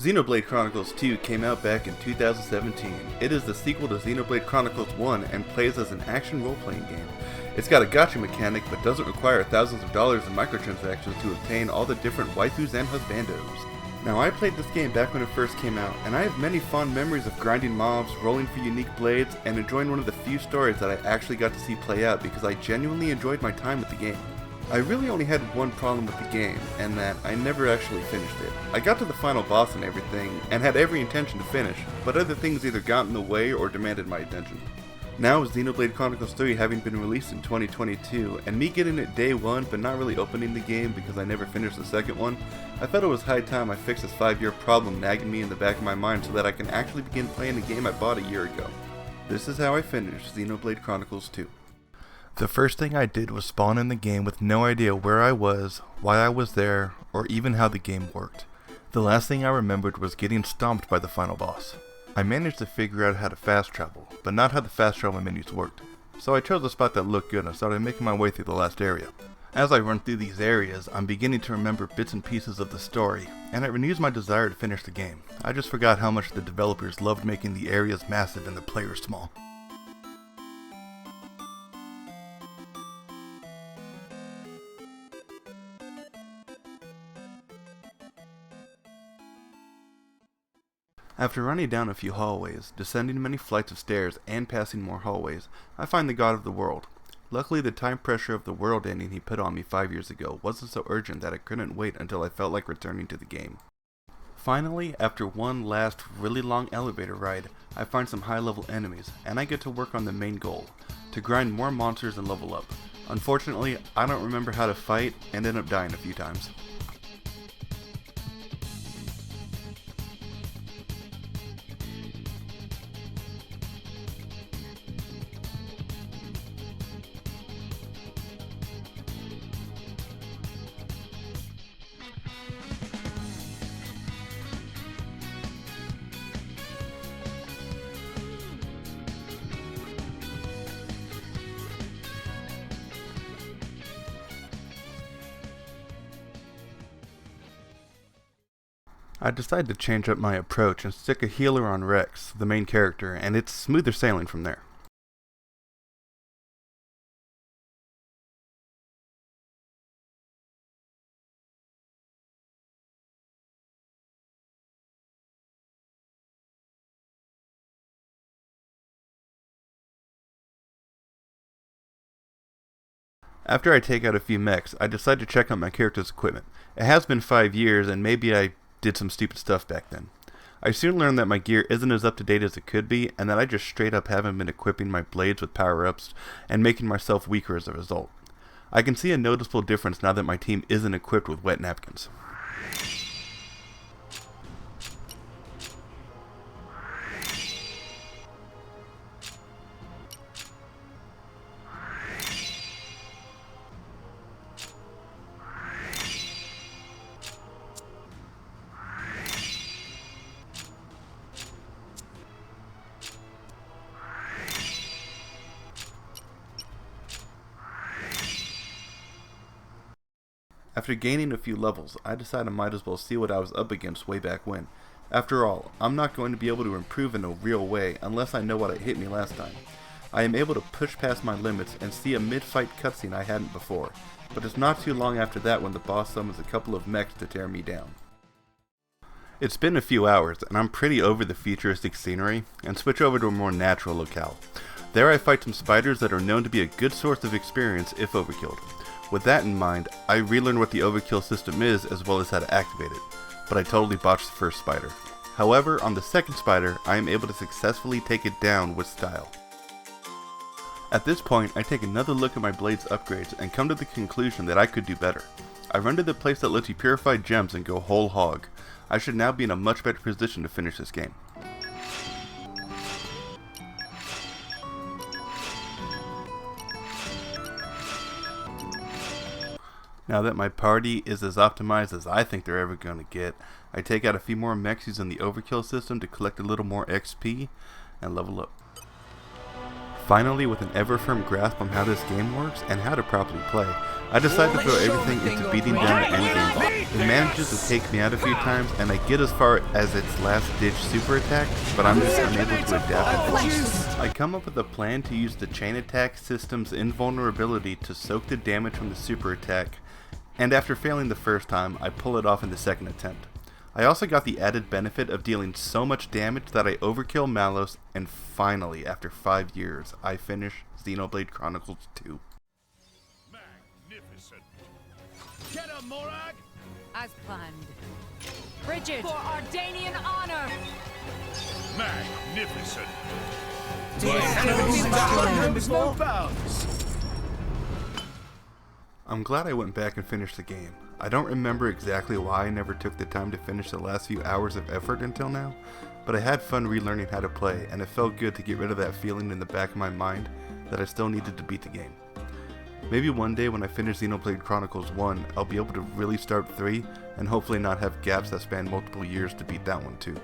Xenoblade Chronicles 2 came out back in 2017. It is the sequel to Xenoblade Chronicles 1 and plays as an action role-playing game. It's got a gacha mechanic but doesn't require thousands of dollars in microtransactions to obtain all the different waifus and husbandos. Now, I played this game back when it first came out, and I have many fond memories of grinding mobs, rolling for unique blades, and enjoying one of the few stories that I actually got to see play out because I genuinely enjoyed my time with the game. I really only had one problem with the game, and that I never actually finished it. I got to the final boss and everything, and had every intention to finish, but other things either got in the way or demanded my attention. Now with Xenoblade Chronicles 3 having been released in 2022, and me getting it day one but not really opening the game because I never finished the second one, I felt it was high time I fixed this 5-year problem nagging me in the back of my mind so that I can actually begin playing the game I bought a year ago. This is how I finished Xenoblade Chronicles 2. The first thing I did was spawn in the game with no idea where I was, why I was there, or even how the game worked. The last thing I remembered was getting stomped by the final boss. I managed to figure out how to fast travel, but not how the fast travel menus worked. So I chose a spot that looked good and started making my way through the last area. As I run through these areas, I'm beginning to remember bits and pieces of the story, and it renews my desire to finish the game. I just forgot how much the developers loved making the areas massive and the players small. After running down a few hallways, descending many flights of stairs, and passing more hallways, I find the God of the World. Luckily, the time pressure of the world ending he put on me 5 years ago wasn't so urgent that I couldn't wait until I felt like returning to the game. Finally, after one last really long elevator ride, I find some high-level enemies, and I get to work on the main goal, to grind more monsters and level up. Unfortunately, I don't remember how to fight and end up dying a few times. I decided to change up my approach and stick a healer on Rex, the main character, and it's smoother sailing from there. After I take out a few mechs, I decide to check out my character's equipment. It has been 5 years, and maybe I did some stupid stuff back then. I soon learned that my gear isn't as up to date as it could be, and that I just straight up haven't been equipping my blades with power-ups and making myself weaker as a result. I can see a noticeable difference now that my team isn't equipped with wet napkins. After gaining a few levels, I decided I might as well see what I was up against way back when. After all, I'm not going to be able to improve in a real way unless I know what hit me last time. I am able to push past my limits and see a mid-fight cutscene I hadn't before, but it's not too long after that when the boss summons a couple of mechs to tear me down. It's been a few hours, and I'm pretty over the futuristic scenery, and switch over to a more natural locale. There I fight some spiders that are known to be a good source of experience if overkilled. With that in mind, I relearned what the overkill system is as well as how to activate it, but I totally botched the first spider. However, on the second spider, I am able to successfully take it down with style. At this point, I take another look at my blade's upgrades and come to the conclusion that I could do better. I run to the place that lets you purify gems and go whole hog. I should now be in a much better position to finish this game. Now that my party is as optimized as I think they're ever going to get, I take out a few more mechs using the overkill system to collect a little more XP and level up. Finally, with an ever-firm grasp on how this game works and how to properly play, I decided to throw everything into beating down the endgame boss. It manages to take me out a few times, and I get as far as its last-ditch super attack, but I'm just unable to adapt. I come up with a plan to use the chain attack system's invulnerability to soak the damage from the super attack, and after failing the first time, I pull it off in the second attempt. I also got the added benefit of dealing so much damage that I overkill Malos, and finally, after 5 years, I finish Xenoblade Chronicles 2. Magnificent. Get him, Morag! As planned. Bridget! For Ardanian honor! Magnificent. No bounds. I'm glad I went back and finished the game. I don't remember exactly why I never took the time to finish the last few hours of effort until now, but I had fun relearning how to play, and it felt good to get rid of that feeling in the back of my mind that I still needed to beat the game. Maybe one day when I finish Xenoblade Chronicles 1, I'll be able to really start 3, and hopefully not have gaps that span multiple years to beat that one too.